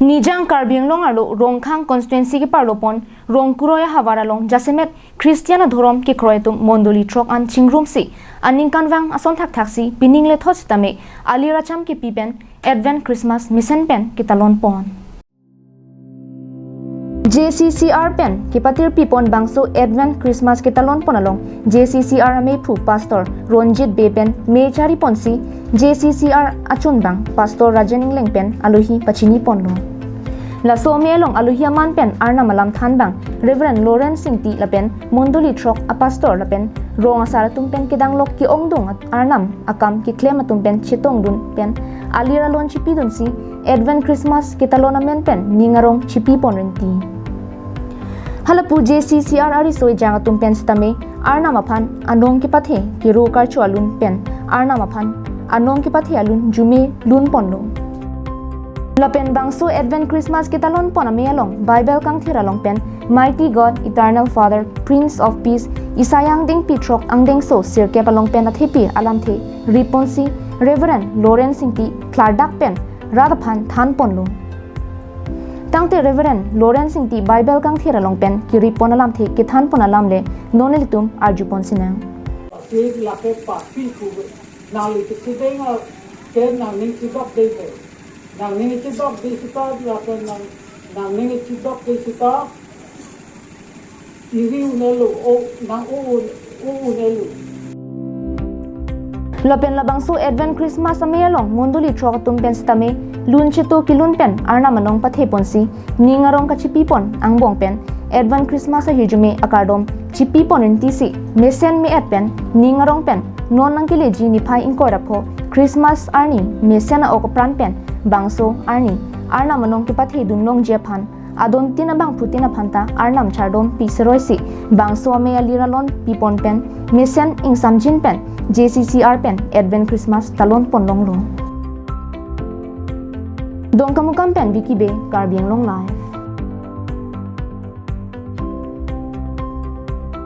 Nijang Karbiang long alo rongkhang constituency ki parlopon rongkuroya hawara long jasemet Christiana dhorom ki kroetum mondoli trok an chingrum si aning kanwang ason thak thaksi piningle thos tame aliracham ki pipen Advent Christmas mission pen kitalon pon JCCR pen kipatir pipon bangso Advent Christmas kitalon ponalong JCCR ame phu pastor Ronjit Bepen mechari ponsi JCCR achun bang pastor Rajaning lengpen aluhi pachini ponlo la so melong aluhiaman pen arna malam than bang Reverend Lawrence Singti lapen mondoli trok a pastor lapen rong asara tumpen kedang lok ki ongdung at arnam akam ki klem tumpen chitong dun pen alira lon chipi dun si Advent Christmas kitalon amen pen ningarong chipi ponrenti halapu JCCR ari soi janga tumpen stame arna maphan anong ki pathe ki ro kar chualun pen arna maphan anong ki pathe alun jume lun ponlo lapen bangso Advent Christmas kitalon poname along Bible kang thiralong pen Mighty God Eternal Father Prince of Peace Isayang ding pitrok ang ding so sirke palong pen athepi alamthe riponsi Reverend Lawrence Singti klardak pen radaphan than ponlo tangte Reverend Lawrence Singti Bible kang thiralong pen ki ripon alamthe ki than pon alamle nonelitum arjupon sinang nang ni chibok di sita la pen nang ni chibok di sita iri unelu o nang unelu lapen labangso Advent Christmas amelong munduli trok tumpen stame lun chito kilun pen arna manong pathe ponsi ningarong ka chipi pon ang bong pen Advent Christmas a hijume akardom chipi ponin tisi mesen me at pen ningarong pen non nang kileji ni phai inkorapho Christmas arni mesen a okopran pen bangso arni arna manong ki pathe dunlong jephan adon tina bang putina phanta arnam chardom piseroisi bangso ame aliralon pipon pen mesen ing samjin pen JCCR pen Advent Christmas talon ponlong lo dong kamukam pen wikibe Karbiang long live